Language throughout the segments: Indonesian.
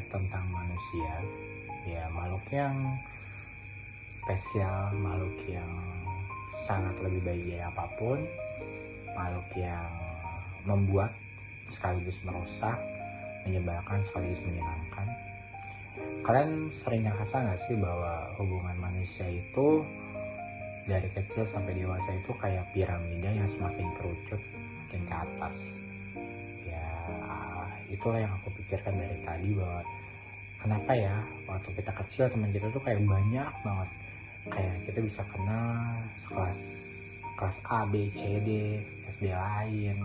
membahas tentang manusia, ya makhluk yang spesial, makhluk yang sangat lebih baik dari apapun, makhluk yang membuat sekaligus merusak, menyebalkan sekaligus menyenangkan. Kalian sering ngerasa gak sih bahwa hubungan manusia itu dari kecil sampai dewasa itu kayak piramida yang semakin kerucut makin ke atas. Ya itulah yang aku pikirkan dari tadi, bahwa kenapa ya waktu kita kecil teman kita tuh kayak banyak banget, kayak kita bisa kenal kelas A, B, C, D, SD lain,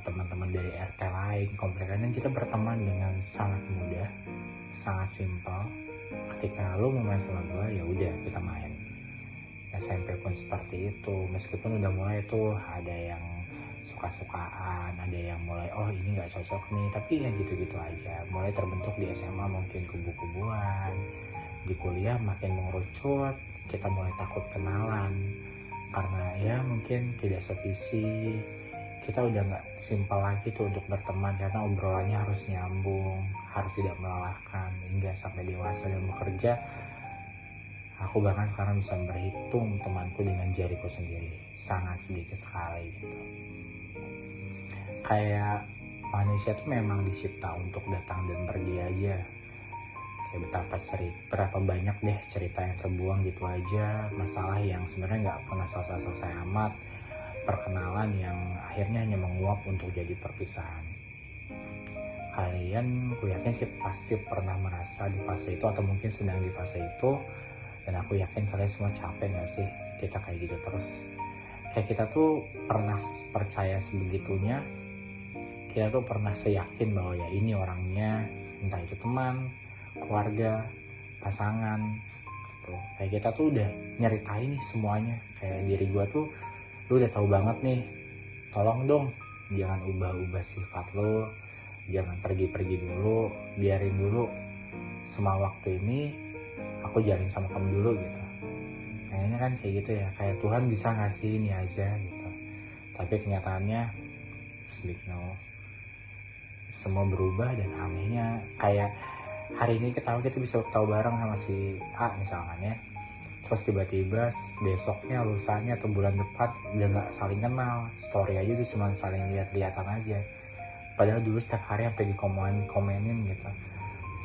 teman-teman dari RT lain, komplek lain, dan kita berteman dengan sangat mudah, sangat simpel. Ketika lu mau main sama gue, ya udah kita main. SMP pun seperti itu, meskipun udah mulai tuh ada yang suka-sukaan, ada yang mulai oh ini nggak cocok nih, tapi ya gitu-gitu aja. Mulai terbentuk di SMA mungkin kubu-kubuan, di kuliah makin mengerucut, kita mulai takut kenalan karena ya mungkin tidak sevisi. Kita udah nggak simpel lagi tuh untuk berteman karena obrolannya harus nyambung, harus tidak melelahkan. Hingga sampai dewasa dan bekerja, aku bahkan sekarang bisa berhitung temanku dengan jariku sendiri, sangat sedikit sekali gitu. Kayak manusia tuh memang dicipta untuk datang dan pergi aja. Kayak berapa banyak deh cerita yang terbuang gitu aja, masalah yang sebenarnya nggak pernah selesai amat, perkenalan yang akhirnya hanya menguap untuk jadi perpisahan. Kalian aku yakin sih pasti pernah merasa di fase itu atau mungkin sedang di fase itu, dan aku yakin kalian semua capek gak sih kita kayak gitu terus. Kayak kita tuh pernah percaya sebegitunya, kita tuh pernah seyakin bahwa ya ini orangnya, entah itu teman, keluarga, pasangan gitu. Kayak kita tuh udah nyeritain nih semuanya. Kayak diri gue tuh, lu udah tahu banget nih, tolong dong jangan ubah-ubah sifat lo, jangan pergi-pergi dulu, biarin dulu semua waktu ini aku jalin sama kamu dulu gitu. Kayaknya kan kayak gitu ya, kayak Tuhan bisa ngasih ini aja gitu. Tapi kenyataannya speak no, semua berubah. Dan anehnya kayak hari ini kita bisa ketawa bareng sama si A misalkan ya, terus tiba-tiba besoknya, lusanya, atau bulan depan udah gak saling kenal. Story aja tuh cuma saling lihat-lihatan aja, padahal dulu setiap hari sampai dikomenin gitu.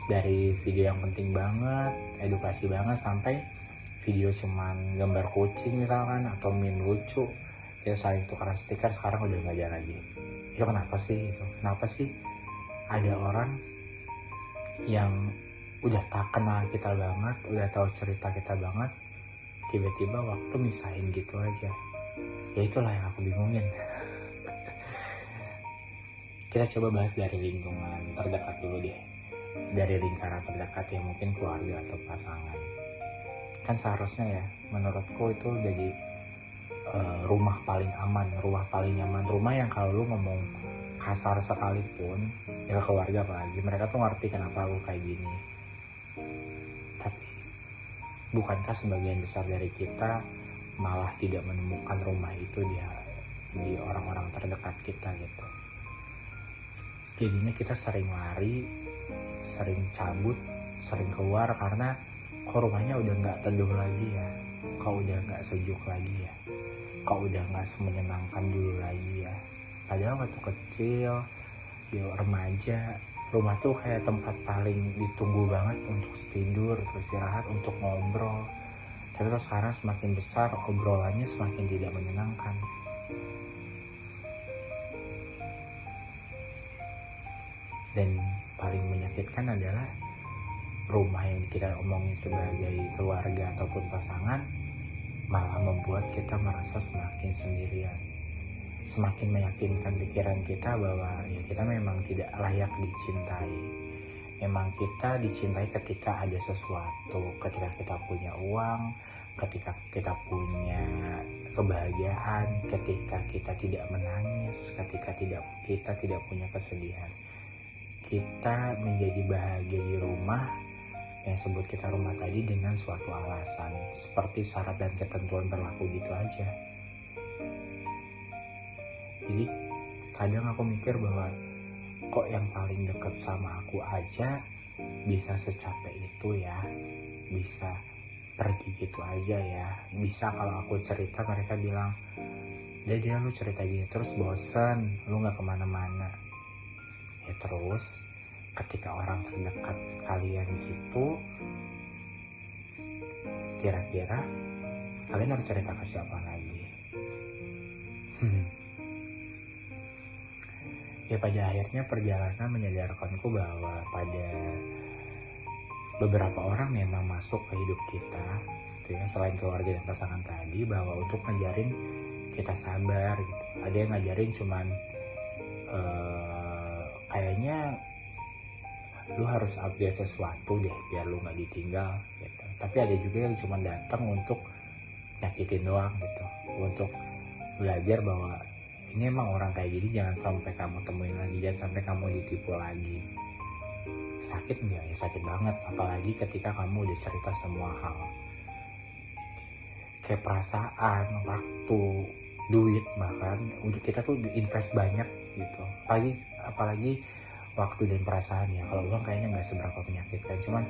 Dari video yang penting banget, edukasi banget, sampai video cuman gambar kucing misalkan atau meme lucu, kita saling tukeran stiker. Sekarang udah gak ada lagi. Itu kenapa sih? Kenapa sih ada orang yang udah tak kenal kita banget, udah tahu cerita kita banget, tiba-tiba waktu misahin gitu aja? Ya itulah yang aku bingungin. Kita coba bahas dari lingkungan terdekat dulu deh, dari lingkaran terdekat yang mungkin keluarga atau pasangan. Kan seharusnya ya, menurutku itu jadi rumah paling aman, rumah paling nyaman, rumah yang kalau lu ngomong kasar sekalipun, ya keluarga apalagi, mereka tuh ngerti kenapa lu kayak gini. Tapi bukankah sebagian besar dari kita malah tidak menemukan rumah itu di orang-orang terdekat kita gitu. Jadinya kita sering lari, sering cabut, sering keluar karena kok rumahnya udah gak teduh lagi ya, kok udah gak sejuk lagi ya, kok udah gak semenyenangkan dulu lagi ya. Padahal waktu kecil, di remaja, rumah tuh kayak tempat paling ditunggu banget untuk tidur, untuk istirahat, untuk ngobrol. Tapi kalau sekarang semakin besar, obrolannya semakin tidak menyenangkan. Dan paling menyakitkan adalah rumah yang kita omongin sebagai keluarga ataupun pasangan malah membuat kita merasa semakin sendirian. Semakin meyakinkan pikiran kita bahwa ya kita memang tidak layak dicintai. Memang kita dicintai ketika ada sesuatu, ketika kita punya uang, ketika kita punya kebahagiaan, ketika kita tidak menangis, ketika kita tidak punya kesedihan. Kita menjadi bahagia di rumah yang sebut kita rumah tadi dengan suatu alasan, seperti syarat dan ketentuan berlaku gitu aja. Jadi kadang aku mikir bahwa kok yang paling deket sama aku aja bisa secapek itu ya, bisa pergi gitu aja ya, bisa kalau aku cerita mereka bilang, dia lu cerita gini terus bosen, lu gak kemana-mana. Ya terus ketika orang terdekat kalian gitu, kira-kira kalian harus cerita ke siapa lagi? Ya pada akhirnya perjalanan menyadarkanku bahwa pada beberapa orang memang masuk ke hidup kita gitu ya, selain keluarga dan pasangan tadi, bahwa untuk ngajarin kita sabar gitu. Ada yang ngajarin cuman kayaknya lu harus upgrade sesuatu deh biar lu gak ditinggal gitu. Tapi ada juga yang cuma datang untuk nyakitin doang gitu, untuk belajar bahwa ini emang orang kayak gini, jangan sampai kamu temuin lagi, jangan sampai kamu ditipu lagi. Sakit nggak? Ya sakit banget, apalagi ketika kamu udah cerita semua hal, kayak perasaan, waktu, duit, bahkan untuk kita tuh invest banyak gitu. Apalagi waktu dan perasaan ya. Kalau uang kayaknya nggak seberapa menyakitkan, cuman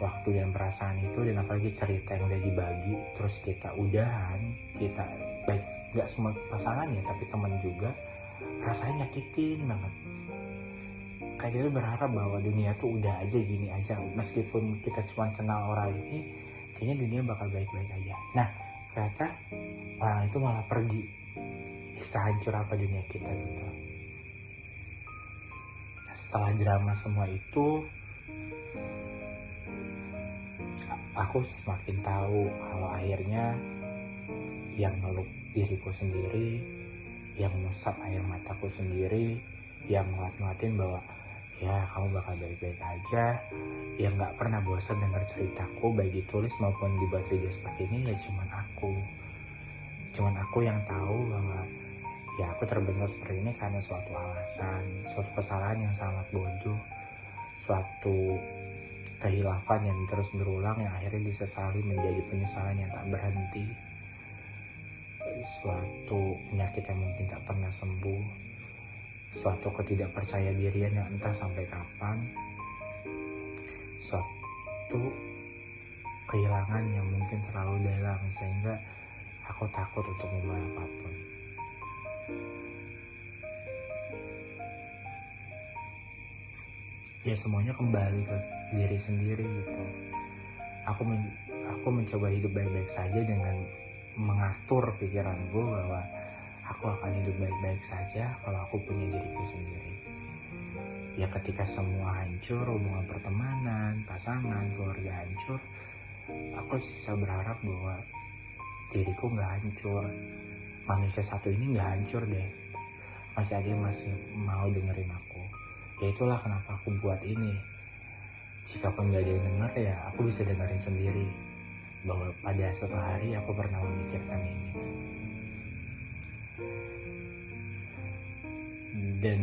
waktu dan perasaan itu, dan apalagi cerita yang udah dibagi terus kita udahan, kita baik nggak semua pasangan ya, tapi teman juga, rasanya nyakitin banget. Kayak gitu berharap bahwa dunia tuh udah aja gini aja, meskipun kita cuma kenal orang ini, kayaknya dunia bakal baik-baik aja. Nah ternyata orang itu malah pergi. Sehancur apa dunia kita gitu. Setelah drama semua itu, aku semakin tahu kalau akhirnya yang meluk diriku sendiri, yang ngusap air mataku sendiri, yang nguat-nguatin bahwa ya kamu bakal baik-baik aja, yang gak pernah bosan dengar ceritaku baik ditulis maupun dibuat video seperti ini, ya cuman aku yang tahu bahwa ya aku terbentuk seperti ini karena suatu alasan, suatu kesalahan yang sangat bodoh, suatu kehilafan yang terus berulang yang akhirnya disesali menjadi penyesalan yang tak berhenti, suatu penyakit yang mungkin tak pernah sembuh, suatu ketidakpercaya dirian yang entah sampai kapan, suatu kehilangan yang mungkin terlalu dalam sehingga aku takut untuk memulai apapun. Ya semuanya kembali ke diri sendiri gitu. Aku mencoba hidup baik-baik saja dengan mengatur pikiranku bahwa aku akan hidup baik-baik saja kalau aku punya diriku sendiri. Ya ketika semua hancur, hubungan pertemanan, pasangan, keluarga hancur, aku sisa berharap bahwa diriku gak hancur. Manusia satu ini gak hancur deh. Masih ada yang masih mau dengerin aku. Ya itulah kenapa aku buat ini. Jikapun gak ada yang denger, ya aku bisa dengerin sendiri bahwa pada suatu hari aku pernah memikirkan ini. Dan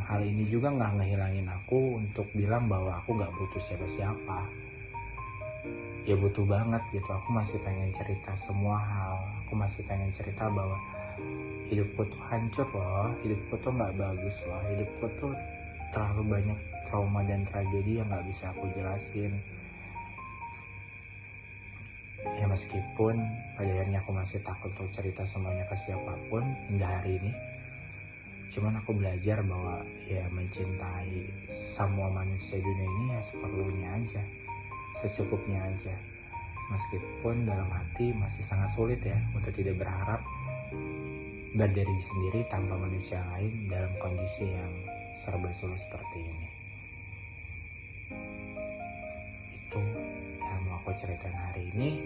hal ini juga gak ngehilangin aku untuk bilang bahwa aku gak butuh siapa-siapa. Ya butuh banget gitu. Aku masih pengen cerita semua hal. Aku masih pengen cerita bahwa hidupku tuh hancur loh, hidupku tuh gak bagus loh, hidupku tuh terlalu banyak trauma dan tragedi yang gak bisa aku jelasin. Ya meskipun pada akhirnya aku masih takut untuk cerita semuanya ke siapapun hingga hari ini, cuman aku belajar bahwa ya mencintai semua manusia dunia ini ya seperlunya aja, secukupnya aja. Meskipun dalam hati masih sangat sulit ya untuk tidak berharap berdiri sendiri tanpa manusia lain dalam kondisi yang serba sulit seperti ini. Itu yang mau aku ceritain hari ini.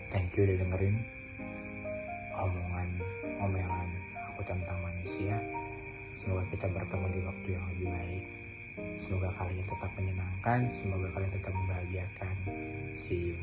Thank you udah dengerin omelan aku tentang manusia. Semoga kita bertemu di waktu yang lebih baik. Semoga kalian tetap menyenangkan, semoga kalian tetap membahagiakan. See you.